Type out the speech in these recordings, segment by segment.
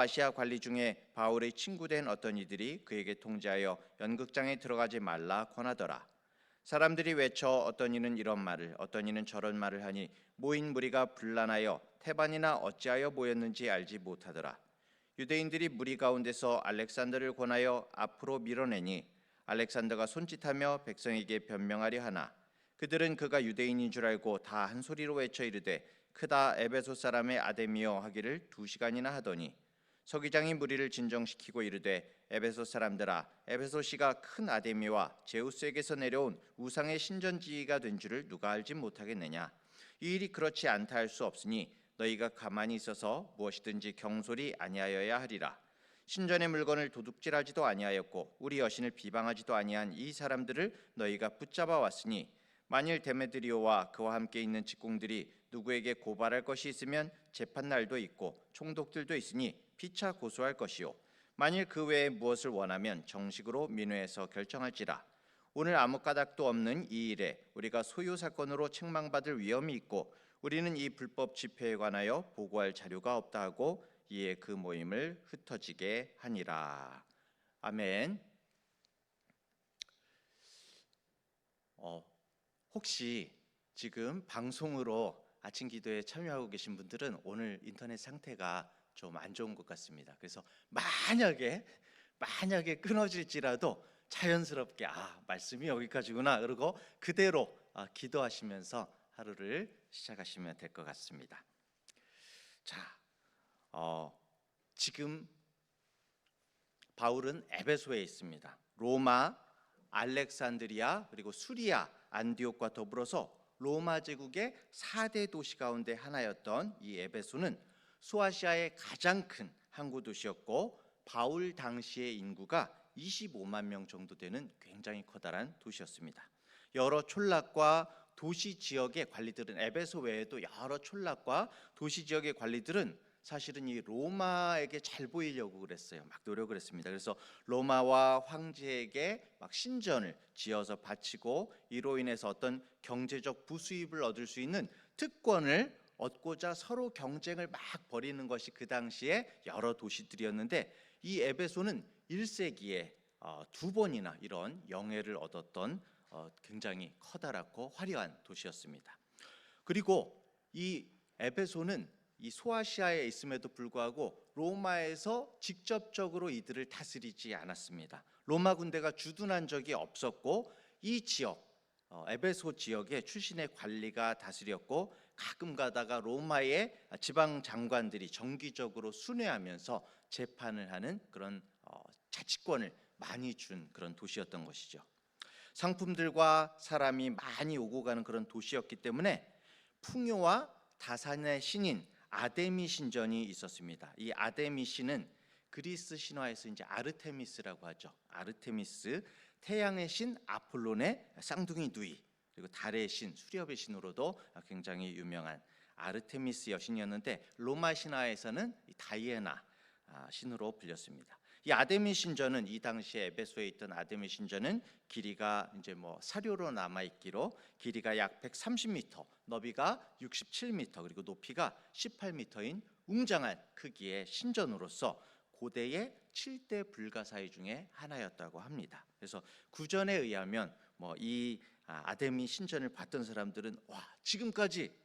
아시아 관리 중에 바울의 친구된 어떤 이들이 그에게 통지하여 연극장에 들어가지 말라 권하더라. 사람들이 외쳐 어떤 이는 이런 말을 어떤 이는 저런 말을 하니 모인 무리가 분란하여 태반이나 어찌하여 모였는지 알지 못하더라. 유대인들이 무리 가운데서 알렉산더를 권하여 앞으로 밀어내니 알렉산더가 손짓하며 백성에게 변명하려 하나 그들은 그가 유대인인 줄 알고 다 한 소리로 외쳐 이르되 크다 에베소 사람의 아데미여 하기를 2시간이나 하더니 서기장이 무리를 진정시키고 이르되 에베소 사람들아 에베소시가 큰 아데미와 제우스에게서 내려온 우상의 신전지기가 된 줄을 누가 알지 못하겠느냐. 이 일이 그렇지 않다 할 수 없으니 너희가 가만히 있어서 무엇이든지 경솔이 아니하여야 하리라. 신전의 물건을 도둑질하지도 아니하였고 우리 여신을 비방하지도 아니한 이 사람들을 너희가 붙잡아 왔으니 만일 데메드리오와 그와 함께 있는 직공들이 누구에게 고발할 것이 있으면 재판날도 있고 총독들도 있으니 피차 고소할 것이요 만일 그 외에 무엇을 원하면 정식으로 민회에서 결정할지라. 오늘 아무 까닭도 없는 이 일에 우리가 소유 사건으로 책망받을 위험이 있고 우리는 이 불법 집회에 관하여 보고할 자료가 없다 하고 이에 그 모임을 흩어지게 하니라. 아멘. 혹시 지금 방송으로 아침 기도에 참여하고 계신 분들은 오늘 인터넷 상태가 좀 안 좋은 것 같습니다. 그래서 만약에 끊어질지라도 자연스럽게 말씀이 여기까지구나 그러고 그대로 기도하시면서 하루를 시작하시면 될 것 같습니다. 자, 지금 바울은 에베소에 있습니다. 로마, 알렉산드리아 그리고 수리아, 안디옥과 더불어서 로마 제국의 4대 도시 가운데 하나였던 이 에베소는 소아시아의 가장 큰 항구 도시였고 바울 당시의 인구가 25만 명 정도 되는 굉장히 커다란 도시였습니다. 여러 촌락과 도시 지역의 관리들은 에베소 외에도 여러 촌락과 도시 지역의 관리들은 사실은 이 로마에게 잘 보이려고 그랬어요. 막 노력을 했습니다. 그래서 로마와 황제에게 막 신전을 지어서 바치고 이로 인해서 어떤 경제적 부수입을 얻을 수 있는 특권을 얻고자 서로 경쟁을 막 벌이는 것이 그 당시에 여러 도시들이었는데 이 에베소는 1세기에 2번이나 이런 영예를 얻었던 굉장히 커다랗고 화려한 도시였습니다. 그리고 이 에베소는 이 소아시아에 있음에도 불구하고 로마에서 직접적으로 이들을 다스리지 않았습니다. 로마 군대가 주둔한 적이 없었고 이 지역 에베소 지역의 출신의 관리가 다스렸고 가끔 가다가 로마의 지방 장관들이 정기적으로 순회하면서 재판을 하는 그런 자치권을 많이 준 그런 도시였던 것이죠. 상품들과 사람이 많이 오고 가는 그런 도시였기 때문에 풍요와 다산의 신인 아데미 신전이 있었습니다. 이 아데미 신은 그리스 신화에서 이제 아르테미스라고 하죠. 아르테미스, 태양의 신 아폴론의 쌍둥이 누이, 그리고 달의 신 수렵의 신으로도 굉장히 유명한 아르테미스 여신이었는데 로마 신화에서는 다이애나 신으로 불렸습니다. 이 아데미 신전은 이 당시에 에베소에 있던 아데미 신전은 길이가 이제 사료로 남아 있기로 길이가 약 130m, 너비가 67m, 그리고 높이가 18m인 웅장한 크기의 신전으로서 고대의 7대 불가사의 중에 하나였다고 합니다. 그래서 구전에 의하면 이 아데미 신전을 봤던 사람들은 지금까지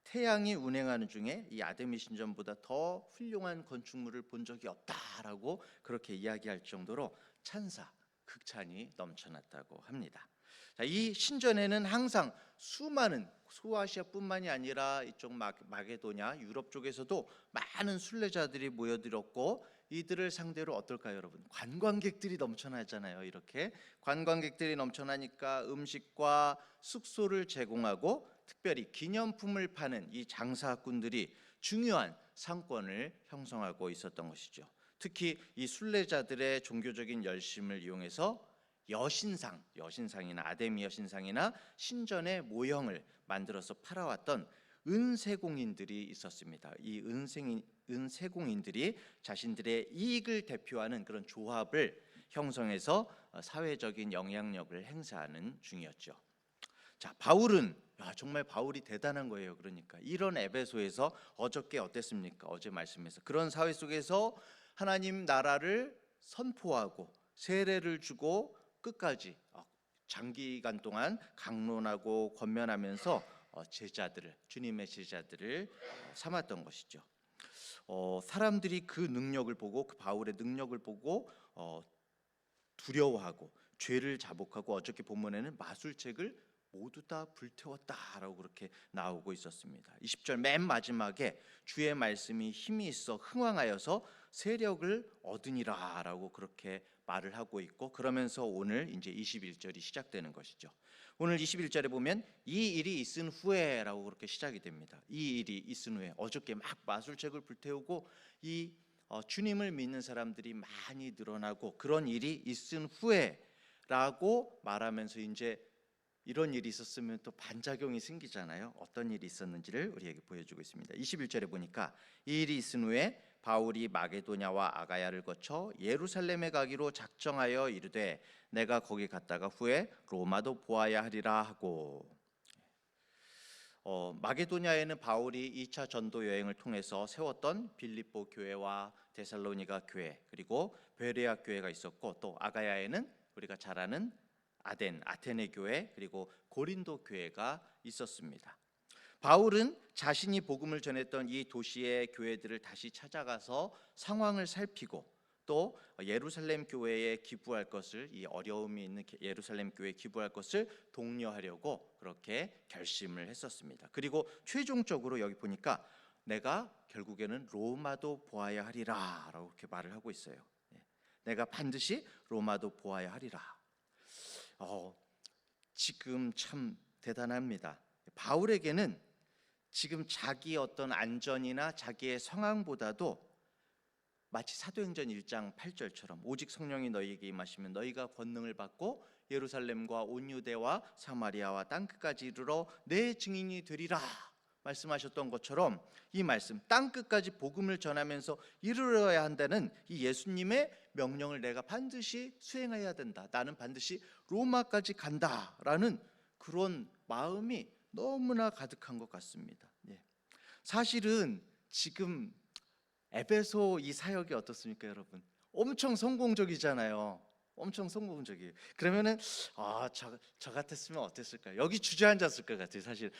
태양이 운행하는 중에 이 아데미 신전보다 더 훌륭한 건축물을 본 적이 없다라고 그렇게 이야기할 정도로 찬사, 극찬이 넘쳐났다고 합니다. 자, 이 신전에는 항상 수많은 소아시아뿐만이 아니라 이쪽 마게도냐 유럽 쪽에서도 많은 순례자들이 모여들었고 이들을 상대로 어떨까요, 여러분? 관광객들이 넘쳐나잖아요. 이렇게 관광객들이 넘쳐나니까 음식과 숙소를 제공하고 특별히 기념품을 파는 이 장사꾼들이 중요한 상권을 형성하고 있었던 것이죠. 특히 이 순례자들의 종교적인 열심을 이용해서 여신상이나 아데미 여신상이나 신전의 모형을 만들어서 팔아왔던 은세공인들이 있었습니다. 이 은세공인들이 자신들의 이익을 대표하는 그런 조합을 형성해서 사회적인 영향력을 행사하는 중이었죠. 자, 바울은 정말 바울이 대단한 거예요. 그러니까 이런 에베소에서 어저께 어땠습니까? 어제 말씀에서 그런 사회 속에서 하나님 나라를 선포하고 세례를 주고 끝까지 장기간 동안 강론하고 권면하면서 제자들을, 주님의 제자들을 삼았던 것이죠. 사람들이 그 능력을 보고, 그 바울의 능력을 보고 두려워하고 죄를 자복하고, 어저께 본문에는 마술책을 모두 다 불태웠다라고 그렇게 나오고 있었습니다. 20절 맨 마지막에 주의 말씀이 힘이 있어 흥왕하여서 세력을 얻으니라라고 그렇게 말을 하고 있고, 그러면서 오늘 이제 21절이 시작되는 것이죠. 오늘 21절에 보면 이 일이 있은 후에라고 그렇게 시작이 됩니다. 이 일이 있은 후에, 어저께 막 마술책을 불태우고 이 주님을 믿는 사람들이 많이 늘어나고 그런 일이 있은 후에라고 말하면서 이제 이런 일이 있었으면 또 반작용이 생기잖아요. 어떤 일이 있었는지를 우리에게 보여주고 있습니다. 21절에 보니까 이 일이 있은 후에 바울이 마게도냐와 아가야를 거쳐 예루살렘에 가기로 작정하여 이르되 내가 거기 갔다가 후에 로마도 보아야 하리라 하고, 마게도냐에는 바울이 2차 전도 여행을 통해서 세웠던 빌립보 교회와 데살로니가 교회, 그리고 베레아 교회가 있었고, 또 아가야에는 우리가 잘 아는 아테네 교회, 그리고 고린도 교회가 있었습니다. 바울은 자신이 복음을 전했던 이 도시의 교회들을 다시 찾아가서 상황을 살피고, 또 예루살렘 교회에 기부할 것을, 이 어려움이 있는 예루살렘 교회에 기부할 것을 독려하려고 그렇게 결심을 했었습니다. 그리고 최종적으로 여기 보니까 내가 결국에는 로마도 보아야 하리라 라고 이렇게 말을 하고 있어요. 내가 반드시 로마도 보아야 하리라. 지금 참 대단합니다. 바울에게는 지금 자기 어떤 안전이나 자기의 상황보다도 마치 사도행전 1장 8절처럼 오직 성령이 너희에게 임하시면 너희가 권능을 받고 예루살렘과 온 유대와 사마리아와 땅끝까지 이르러 내 증인이 되리라 말씀하셨던 것처럼, 이 말씀 땅끝까지 복음을 전하면서 이르러야 한다는 이 예수님의 명령을 내가 반드시 수행해야 된다, 나는 반드시 로마까지 간다라는 그런 마음이 너무나 가득한 것 같습니다. 사실은 지금 에베소 이 사역이 어떻습니까, 여러분? 엄청 성공적이잖아요. 엄청 성공적이에요. 그러면은 저 같았으면 어땠을까요? 여기 주저앉았을 것 같아요. 사실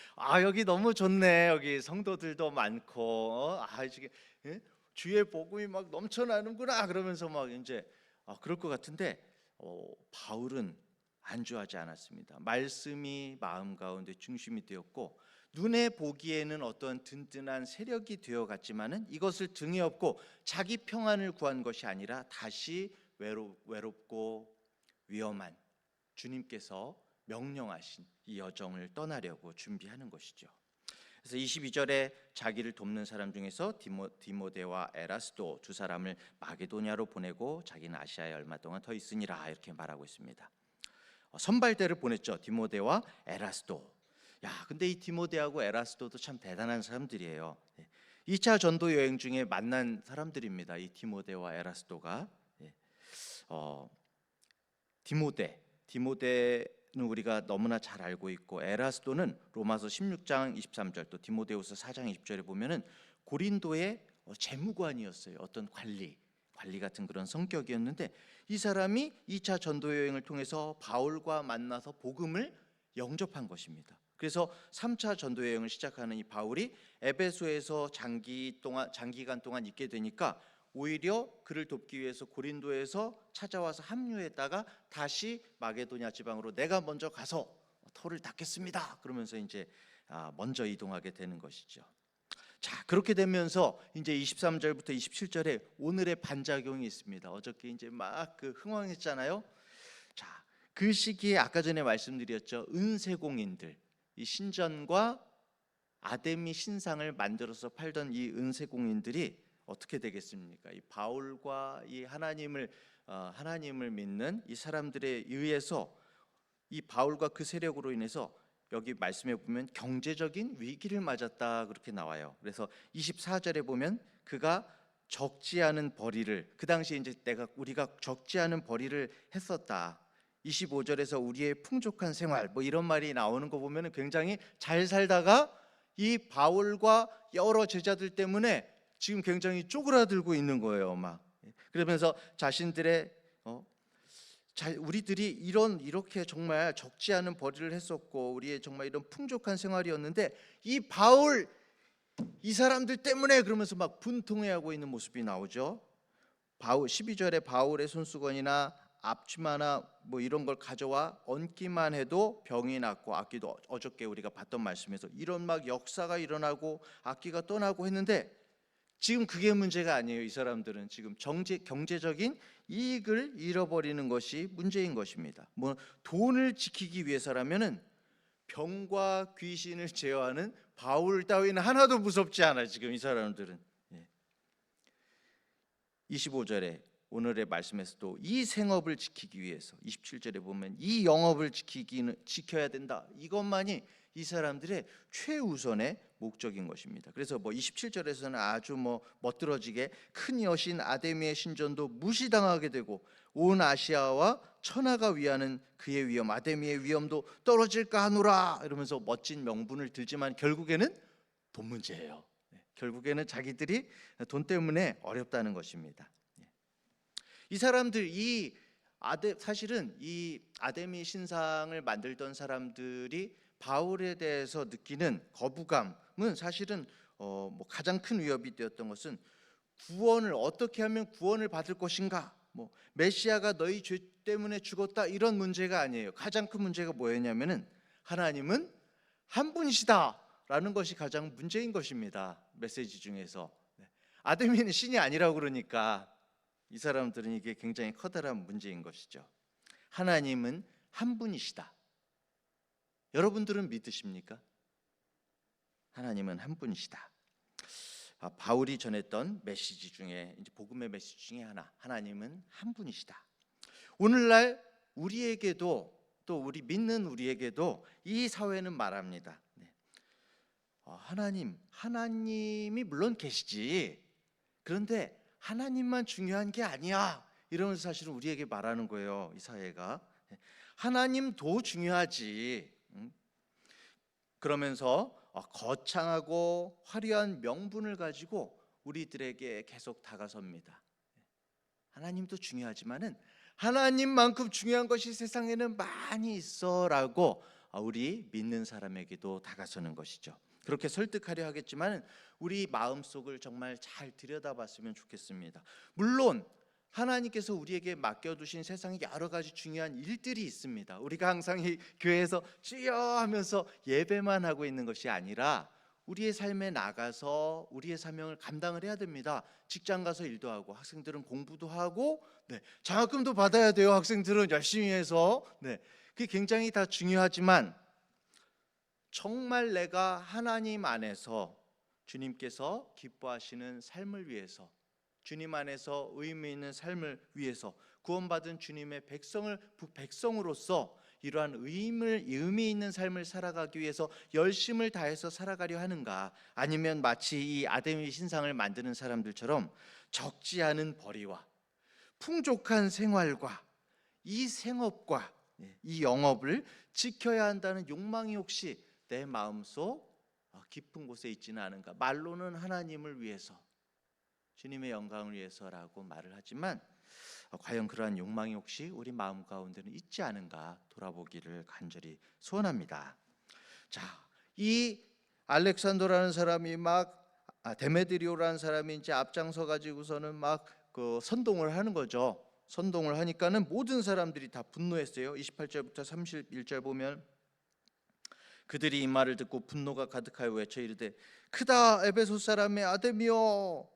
여기 너무 좋네. 여기 성도들도 많고 이게 주의 복음이 막 넘쳐나는구나 그러면서 막 이제 그럴 것 같은데, 바울은 안주하지 않았습니다. 말씀이 마음 가운데 중심이 되었고, 눈에 보기에는 어떤 든든한 세력이 되어갔지만은 이것을 등에 업고 자기 평안을 구한 것이 아니라 다시 외롭고 위험한 주님께서 명령하신 이 여정을 떠나려고 준비하는 것이죠. 그래서 22절에 자기를 돕는 사람 중에서 디모데와 에라스도 두 사람을 마게도냐로 보내고 자기는 아시아에 얼마 동안 더 있으니라 이렇게 말하고 있습니다. 선발대를 보냈죠. 디모데와 에라스도. 근데 이 디모데하고 에라스도도 참 대단한 사람들이에요. 2차 전도 여행 중에 만난 사람들입니다. 이 디모데와 에라스도가. 디모데는 우리가 너무나 잘 알고 있고, 에라스도는 로마서 16장 23절, 또 디모데후서 4장 20절에 보면은 고린도의 재무관이었어요. 어떤 관리 같은 그런 성격이었는데, 이 사람이 2차 전도 여행을 통해서 바울과 만나서 복음을 영접한 것입니다. 그래서 3차 전도 여행을 시작하는 이 바울이 에베소에서 장기간 동안 있게 되니까 오히려 그를 돕기 위해서 고린도에서 찾아와서 합류했다가 다시 마게도냐 지방으로 내가 먼저 가서 터를 닦겠습니다. 그러면서 이제 먼저 이동하게 되는 것이죠. 자, 그렇게 되면서 이제 23절부터 27절에 오늘의 반작용이 있습니다. 어저께 이제 막 흥황했잖아요. 자, 그 시기에 아까 전에 말씀드렸죠. 은세공인들, 이 신전과 아데미 신상을 만들어서 팔던 이 은세공인들이 어떻게 되겠습니까? 이 바울과 이 하나님을 믿는 이 사람들에 의해서, 이 바울과 그 세력으로 인해서 여기 말씀해 보면 경제적인 위기를 맞았다 그렇게 나와요. 그래서 24절에 보면 그가 적지 않은 벌이를, 그 당시에 이제 우리가 적지 않은 벌이를 했었다. 25절에서 우리의 풍족한 생활 뭐 이런 말이 나오는 거 보면 굉장히 잘 살다가 이 바울과 여러 제자들 때문에 지금 굉장히 쪼그라들고 있는 거예요. 막 그러면서 자신들의 우리들이 이렇게 정말 적지 않은 벌이를 했었고 우리의 정말 이런 풍족한 생활이었는데 이 바울 이 사람들 때문에 그러면서 막 분통해하고 있는 모습이 나오죠. 12절에 바울의 손수건이나 앞치마나 뭐 이런 걸 가져와 얹기만 해도 병이 낫고 악기도 어저께 우리가 봤던 말씀에서 이런 막 역사가 일어나고 악기가 떠나고 했는데 지금 그게 문제가 아니에요. 이 사람들은 지금 경제적인 이익을 잃어버리는 것이 문제인 것입니다. 뭐 돈을 지키기 위해서라면은 병과 귀신을 제어하는 바울 따위는 하나도 무섭지 않아. 지금 이 사람들은 25절에 오늘의 말씀에서도 이 생업을 지키기 위해서 27절에 보면 이 영업을 지켜야 된다. 이것만이 이 사람들의 최우선의 목적인 것입니다. 그래서 뭐 27절에서는 아주 멋들어지게 큰 여신 아데미의 신전도 무시당하게 되고 온 아시아와 천하가 위하는 그의 위엄 아데미의 위엄도 떨어질까 하노라 이러면서 멋진 명분을 들지만 결국에는 돈 문제예요. 결국에는 자기들이 돈 때문에 어렵다는 것입니다. 이 사람들 사실은 이 아데미 신상을 만들던 사람들이 바울에 대해서 느끼는 거부감은 사실은 가장 큰 위협이 되었던 것은 구원을 어떻게 하면 구원을 받을 것인가, 메시아가 너희 죄 때문에 죽었다 이런 문제가 아니에요. 가장 큰 문제가 뭐였냐면은 하나님은 한 분이시다라는 것이 가장 문제인 것입니다. 메시지 중에서 아데미는 신이 아니라고 그러니까 이 사람들은 이게 굉장히 커다란 문제인 것이죠. 하나님은 한 분이시다. 여러분들은 믿으십니까? 하나님은 한 분이시다. 바울이 전했던 메시지 중에 이제 복음의 메시지 중에 하나님은 한 분이시다. 오늘날 우리에게도 또 우리 믿는 우리에게도 이 사회는 말합니다. 하나님이 물론 계시지. 그런데 하나님만 중요한 게 아니야. 이러면서 사실은 우리에게 말하는 거예요. 이 사회가 하나님도 중요하지. 그러면서 거창하고 화려한 명분을 가지고 우리들에게 계속 다가섭니다. 하나님도 중요하지만은 하나님만큼 중요한 것이 세상에는 많이 있어라고 우리 믿는 사람에게도 다가서는 것이죠. 그렇게 설득하려 하겠지만 우리 마음속을 정말 잘 들여다봤으면 좋겠습니다. 물론 하나님께서 우리에게 맡겨두신 세상에 여러 가지 중요한 일들이 있습니다. 우리가 항상 이 교회에서 주여 하면서 예배만 하고 있는 것이 아니라 우리의 삶에 나가서 우리의 사명을 감당을 해야 됩니다. 직장 가서 일도 하고 학생들은 공부도 하고 장학금도 받아야 돼요. 학생들은 열심히 해서 그게 굉장히 다 중요하지만 정말 내가 하나님 안에서 주님께서 기뻐하시는 삶을 위해서 주님 안에서 의미 있는 삶을 위해서 구원받은 주님의 백성으로서 이러한 의미 있는 삶을 살아가기 위해서 열심을 다해서 살아가려 하는가, 아니면 마치 이 아데미 신상을 만드는 사람들처럼 적지 않은 벌이와 풍족한 생활과 이 생업과 이 영업을 지켜야 한다는 욕망이 혹시 내 마음속 깊은 곳에 있지는 않은가. 말로는 하나님을 위해서 주님의 영광을 위해서라고 말을 하지만 과연 그러한 욕망이 혹시 우리 마음 가운데는 있지 않은가 돌아보기를 간절히 소원합니다. 자, 이 알렉산더라는 사람이 데메드리오라는 사람이 이제 앞장서 가지고서는 그 선동을 하는 거죠. 선동을 하니까는 모든 사람들이 다 분노했어요. 28절부터 31절 보면 그들이 이 말을 듣고 분노가 가득하여 외쳐 이르되 크다 에베소 사람의 아데미여,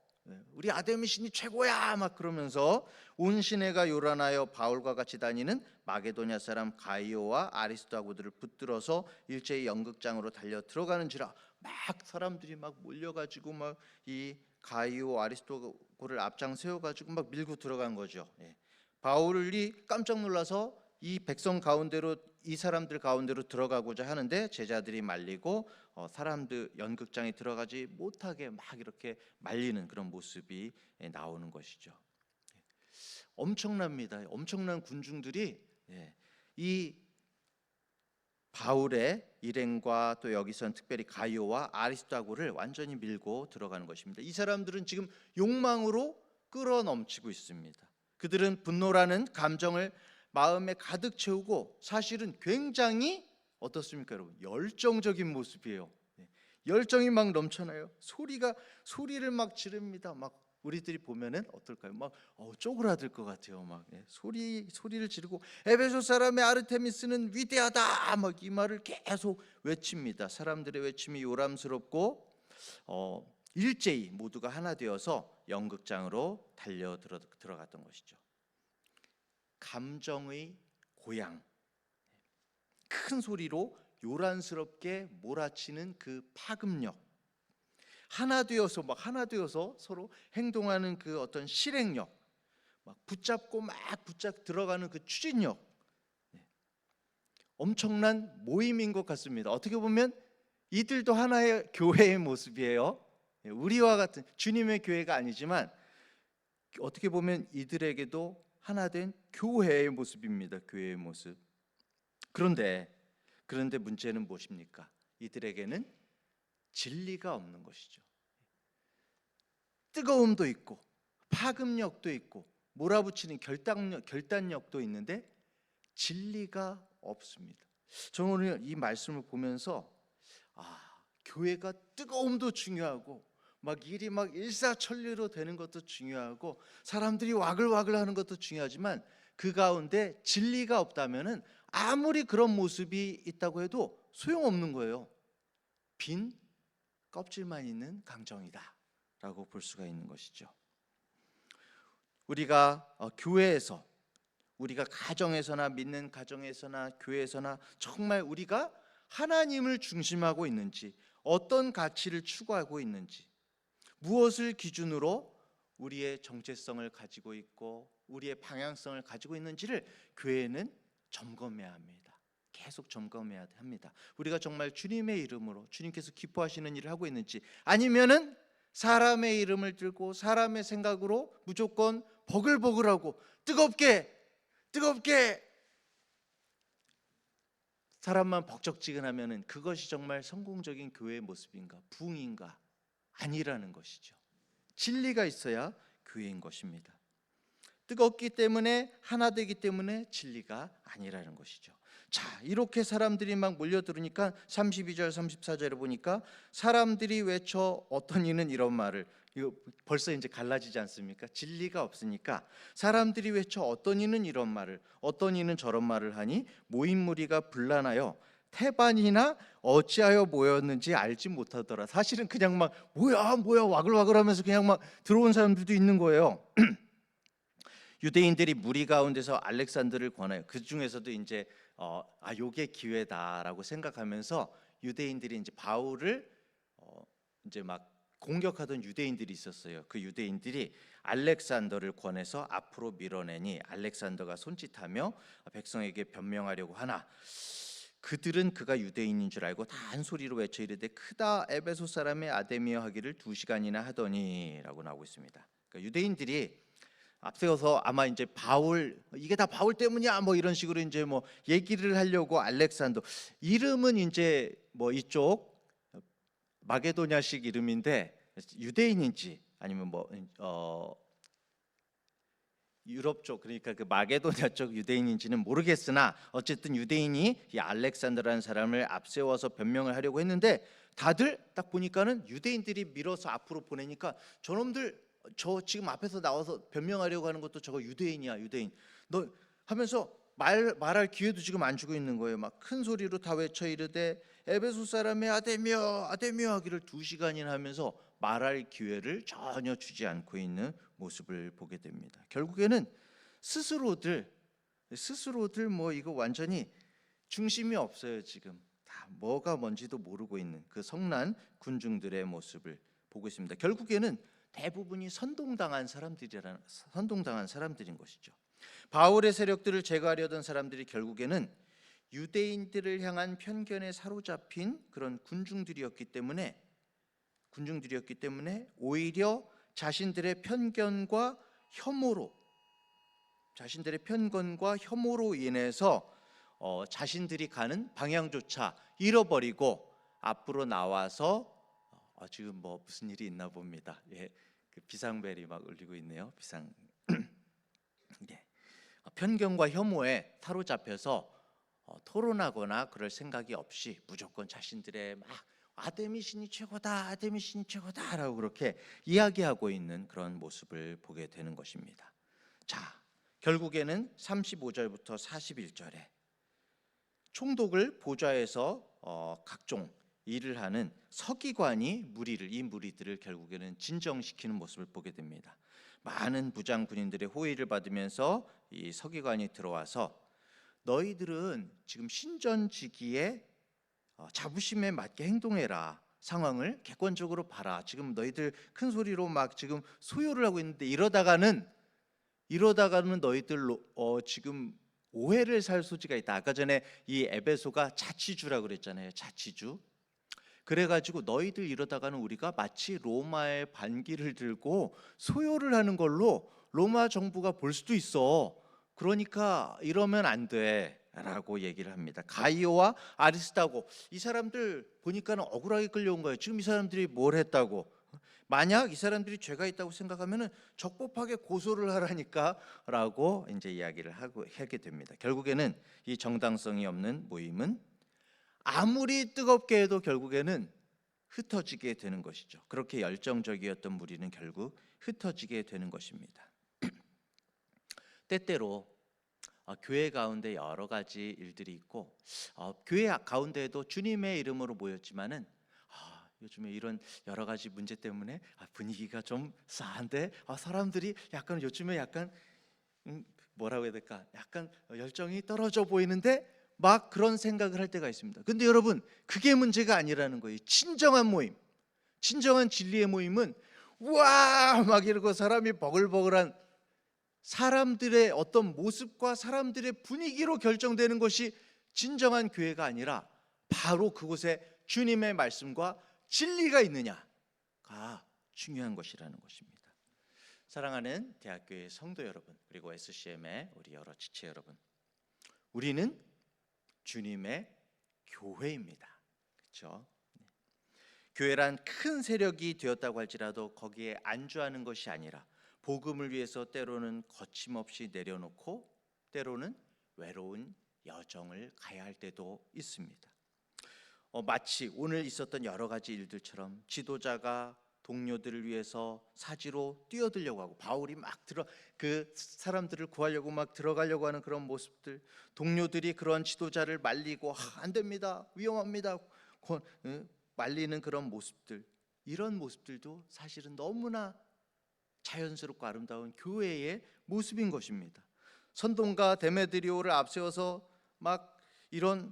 우리 아데미 신이 최고야 그러면서 온 시내가 요란하여 바울과 같이 다니는 마게도냐 사람 가이오와 아리스도하고들을 붙들어서 일제히 연극장으로 달려 들어가는지라. 사람들이 몰려가지고 이 가이오 아리스도고를 앞장 세워가지고 밀고 들어간 거죠. 바울이 깜짝 놀라서 이 백성 가운데로 이 사람들 가운데로 들어가고자 하는데 제자들이 말리고 사람들 연극장에 들어가지 못하게 이렇게 말리는 그런 모습이 나오는 것이죠. 엄청납니다. 엄청난 군중들이 이 바울의 일행과 또 여기선 특별히 가이오와 아리스토고를 완전히 밀고 들어가는 것입니다. 이 사람들은 지금 욕망으로 끌어넘치고 있습니다. 그들은 분노라는 감정을 마음에 가득 채우고 사실은 굉장히 어떻습니까, 여러분? 열정적인 모습이에요. 열정이 막 넘쳐나요. 소리를 막 지릅니다. 막 우리들이 보면은 어떨까요? 막 쪼그라들 것 같아요. 막 소리를 지르고 에베소 사람의 아르테미스는 위대하다. 막 이 말을 계속 외칩니다. 사람들의 외침이 요람스럽고 일제히 모두가 하나 되어서 연극장으로 달려 들어갔던 것이죠. 감정의 고양, 큰 소리로 요란스럽게 몰아치는 그 파급력, 하나 되어서 서로 행동하는 그 어떤 실행력, 막 붙잡고 들어가는 그 추진력, 엄청난 모임인 것 같습니다. 어떻게 보면 이들도 하나의 교회의 모습이에요. 우리와 같은 주님의 교회가 아니지만 어떻게 보면 이들에게도 하나 된 교회의 모습입니다. 교회의 모습. 그런데 문제는 무엇입니까? 이들에게는 진리가 없는 것이죠. 뜨거움도 있고 파급력도 있고 몰아붙이는 결단력도 있는데 진리가 없습니다. 저는 오늘 이 말씀을 보면서 교회가 뜨거움도 중요하고 일이 일사천리로 되는 것도 중요하고 사람들이 와글와글 하는 것도 중요하지만 그 가운데 진리가 없다면은 아무리 그런 모습이 있다고 해도 소용없는 거예요. 빈 껍질만 있는 강정이다라고 볼 수가 있는 것이죠. 우리가 교회에서, 우리가 가정에서나 믿는 가정에서나 교회에서나 정말 우리가 하나님을 중심하고 있는지, 어떤 가치를 추구하고 있는지, 무엇을 기준으로 우리의 정체성을 가지고 있고 우리의 방향성을 가지고 있는지를 교회는 점검해야 합니다. 계속 점검해야 합니다. 우리가 정말 주님의 이름으로 주님께서 기뻐하시는 일을 하고 있는지, 아니면은 사람의 이름을 들고 사람의 생각으로 무조건 버글버글하고 뜨겁게 사람만 벅적지근하면은 그것이 정말 성공적인 교회의 모습인가, 부흥인가? 아니라는 것이죠. 진리가 있어야 교회인 것입니다. 뜨겁기 때문에, 하나 되기 때문에 진리가 아니라는 것이죠. 자, 이렇게 사람들이 막 몰려들으니까 32절 34절에 보니까 사람들이 외쳐 어떤 이는 이런 말을, 이거 벌써 이제 갈라지지 않습니까? 진리가 없으니까 사람들이 외쳐 어떤 이는 이런 말을, 어떤 이는 저런 말을 하니 모인 무리가 분란하여 태반이나 어찌하여 모였는지 알지 못하더라. 사실은 그냥 막 뭐야 와글와글하면서 그냥 막 들어온 사람들도 있는 거예요. 유대인들이 무리 가운데서 알렉산더를 권해요. 그 중에서도 이제 요게 기회다라고 생각하면서 유대인들이 이제 바울을 이제 막 공격하던 유대인들이 있었어요. 그 유대인들이 알렉산더를 권해서 앞으로 밀어내니 알렉산더가 손짓하며 백성에게 변명하려고 하나 그들은 그가 유대인인 줄 알고 다 한 소리로 외쳐 이르되 크다 에베소 사람의 아데미어 하기를 2시간이나 하더니라고 나오고 있습니다. 그러니까 유대인들이 앞세워서 아마 이제 바울, 이게 다 바울 때문이야 뭐 이런 식으로 이제 뭐 얘기를 하려고 알렉산더, 이름은 이제 뭐 이쪽 마게도냐식 이름인데 유대인인지 아니면 유럽 쪽, 그러니까 그 마게도냐 쪽 유대인인지는 모르겠으나 어쨌든 유대인이 이 알렉산더라는 사람을 앞세워서 변명을 하려고 했는데 다들 딱 보니까는 유대인들이 밀어서 앞으로 보내니까 저놈들 저 지금 앞에서 나와서 변명하려고 하는 것도 저거 유대인이야, 유대인. 너 하면서 말할 기회도 지금 안 주고 있는 거예요. 막 큰 소리로 다 외쳐 이르되 에베소 사람의 아데미어 하기를 2시간이나 하면서 말할 기회를 전혀 주지 않고 있는 모습을 보게 됩니다. 결국에는 스스로들 뭐 이거 완전히 중심이 없어요. 지금 다 뭐가 뭔지도 모르고 있는 그 성난 군중들의 모습을 보고 있습니다. 결국에는 대부분이 선동당한 사람들인 것이죠. 바울의 세력들을 제거하려던 사람들이 결국에는 유대인들을 향한 편견에 사로잡힌 그런 군중들이었기 때문에 오히려 자신들의 편견과 혐오로 인해서 자신들이 가는 방향조차 잃어버리고 앞으로 나와서 지금 뭐 무슨 일이 있나 봅니다. 예, 그 비상벨이 막 울리고 있네요. 비상. 예. 편견과 혐오에 사로잡혀서 토론하거나 그럴 생각이 없이 무조건 자신들의 막 아데미 신이 최고다, 아데미 신이 최고다라고 그렇게 이야기하고 있는 그런 모습을 보게 되는 것입니다. 자, 결국에는 35절부터 41절에 총독을 보좌에서 각종 일을 하는 서기관이 이 무리들을 결국에는 진정시키는 모습을 보게 됩니다. 많은 부장 군인들의 호의를 받으면서 이 서기관이 들어와서 너희들은 지금 신전지기에 자부심에 맞게 행동해라. 상황을 객관적으로 봐라. 지금 너희들 큰 소리로 막 지금 소요를 하고 있는데 이러다가는 너희들 지금 오해를 살 소지가 있다. 아까 전에 이 에베소가 자치주라고 그랬잖아요. 자치주. 그래가지고 너희들 이러다가는 우리가 마치 로마의 반기를 들고 소요를 하는 걸로 로마 정부가 볼 수도 있어. 그러니까 이러면 안 돼라고 얘기를 합니다. 가이오와 아리스타고 이 사람들 보니까는 억울하게 끌려온 거예요. 지금 이 사람들이 뭘 했다고? 만약 이 사람들이 죄가 있다고 생각하면은 적법하게 고소를 하라니까라고 이제 이야기를 하게 됩니다. 결국에는 이 정당성이 없는 모임은 아무리 뜨겁게 해도 결국에는 흩어지게 되는 것이죠. 그렇게 열정적이었던 무리는 결국 흩어지게 되는 것입니다. 때때로 교회 가운데 여러 가지 일들이 있고 교회 가운데에도 주님의 이름으로 모였지만은 요즘에 이런 여러 가지 문제 때문에 분위기가 좀 싸한데 사람들이 약간 요즘에 약간 뭐라고 해야 될까? 약간 열정이 떨어져 보이는데 막 그런 생각을 할 때가 있습니다. 근데 여러분 그게 문제가 아니라는 거예요. 진정한 모임, 진정한 진리의 모임은 와 막 이러고 사람이 버글버글한 사람들의 어떤 모습과 사람들의 분위기로 결정되는 것이 진정한 교회가 아니라 바로 그곳에 주님의 말씀과 진리가 있느냐가 중요한 것이라는 것입니다. 사랑하는 대학교의 성도 여러분, 그리고 SCM의 우리 여러 지체 여러분, 우리는 주님의 교회입니다. 그렇죠? 교회란 큰 세력이 되었다고 할지라도 거기에 안주하는 것이 아니라 복음을 위해서 때로는 거침없이 내려놓고 때로는 외로운 여정을 가야 할 때도 있습니다. 마치 오늘 있었던 여러 가지 일들처럼 지도자가 동료들을 위해서 사지로 뛰어들려고 하고 바울이 막 그 사람들을 구하려고 막 들어가려고 하는 그런 모습들, 동료들이 그런 지도자를 말리고 안 됩니다, 위험합니다 말리는 그런 모습들, 이런 모습들도 사실은 너무나 자연스럽고 아름다운 교회의 모습인 것입니다. 선동가 데메드리오를 앞세워서 막 이런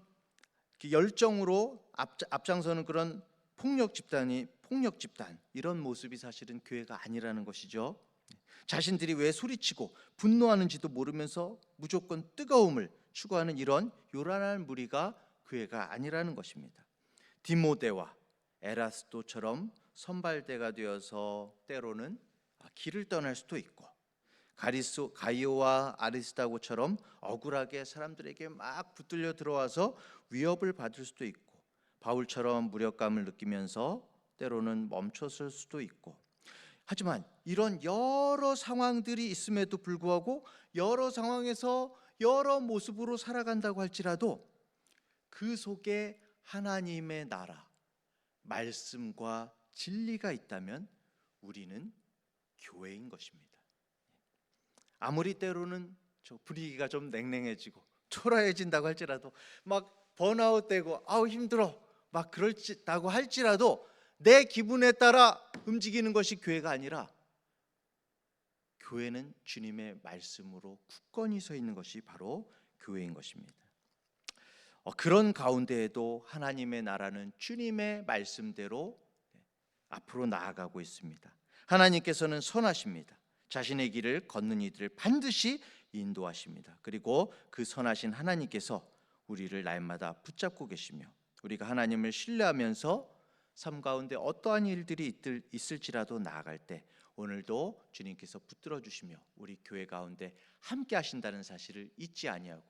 열정으로 앞장서는 그런 폭력 집단 이런 모습이 사실은 교회가 아니라는 것이죠. 자신들이 왜 소리치고 분노하는지도 모르면서 무조건 뜨거움을 추구하는 이런 요란한 무리가 교회가 아니라는 것입니다. 디모데와 에라스도처럼 선발대가 되어서 때로는 길을 떠날 수도 있고, 가이오와 아리스타고처럼 억울하게 사람들에게 막 붙들려 들어와서 위협을 받을 수도 있고, 바울처럼 무력감을 느끼면서 때로는 멈췄을 수도 있고, 하지만 이런 여러 상황들이 있음에도 불구하고 여러 상황에서 여러 모습으로 살아간다고 할지라도 그 속에 하나님의 나라, 말씀과 진리가 있다면 우리는 교회인 것입니다. 아무리 때로는 분위기가 좀 냉랭해지고 초라해진다고 할지라도 막 번아웃되고 힘들어 막 그렇다고 할지라도 내 기분에 따라 움직이는 것이 교회가 아니라 교회는 주님의 말씀으로 굳건히 서 있는 것이 바로 교회인 것입니다. 그런 가운데에도 하나님의 나라는 주님의 말씀대로 앞으로 나아가고 있습니다. 하나님께서는 선하십니다. 자신의 길을 걷는 이들을 반드시 인도하십니다. 그리고 그 선하신 하나님께서 우리를 날마다 붙잡고 계시며 우리가 하나님을 신뢰하면서 삶 가운데 어떠한 일들이 있을지라도 나아갈 때 오늘도 주님께서 붙들어 주시며 우리 교회 가운데 함께 하신다는 사실을 잊지 아니하고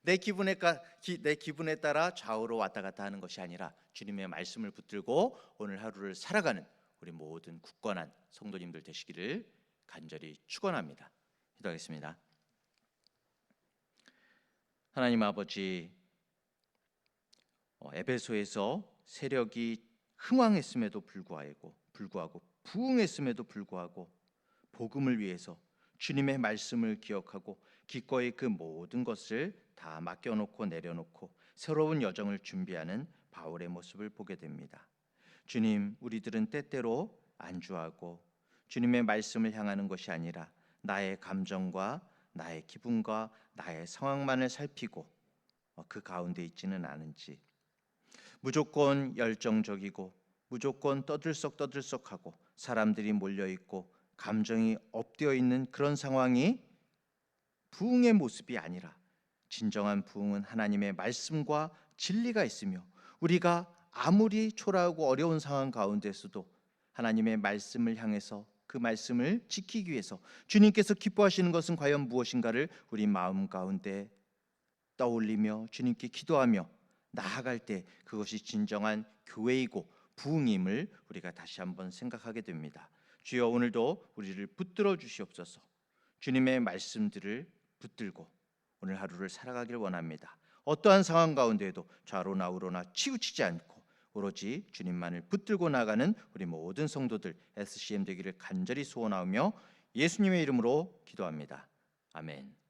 내 기분에 따라 좌우로 왔다 갔다 하는 것이 아니라 주님의 말씀을 붙들고 오늘 하루를 살아가는 우리 모든 굳건한 성도님들 되시기를 간절히 축원합니다. 기도하겠습니다. 하나님 아버지, 에베소에서 세력이 흥왕했음에도 불구하고 부흥했음에도 불구하고 복음을 위해서 주님의 말씀을 기억하고 기꺼이 그 모든 것을 다 맡겨놓고 내려놓고 새로운 여정을 준비하는 바울의 모습을 보게 됩니다. 주님, 우리들은 때때로 안주하고 주님의 말씀을 향하는 것이 아니라 나의 감정과 나의 기분과 나의 상황만을 살피고 그 가운데 있지는 않은지, 무조건 열정적이고 무조건 떠들썩하고 사람들이 몰려있고 감정이 업되어 있는 그런 상황이 부흥의 모습이 아니라 진정한 부흥은 하나님의 말씀과 진리가 있으며 우리가 아무리 초라하고 어려운 상황 가운데서도 하나님의 말씀을 향해서 그 말씀을 지키기 위해서 주님께서 기뻐하시는 것은 과연 무엇인가를 우리 마음 가운데 떠올리며 주님께 기도하며 나아갈 때 그것이 진정한 교회이고 부흥임을 우리가 다시 한번 생각하게 됩니다. 주여, 오늘도 우리를 붙들어 주시옵소서. 주님의 말씀들을 붙들고 오늘 하루를 살아가길 원합니다. 어떠한 상황 가운데에도 좌로나 우로나 치우치지 않고 오로지 주님만을 붙들고 나가는 우리 모든 성도들 SCM 되기를 간절히 소원하며 예수님의 이름으로 기도합니다. 아멘.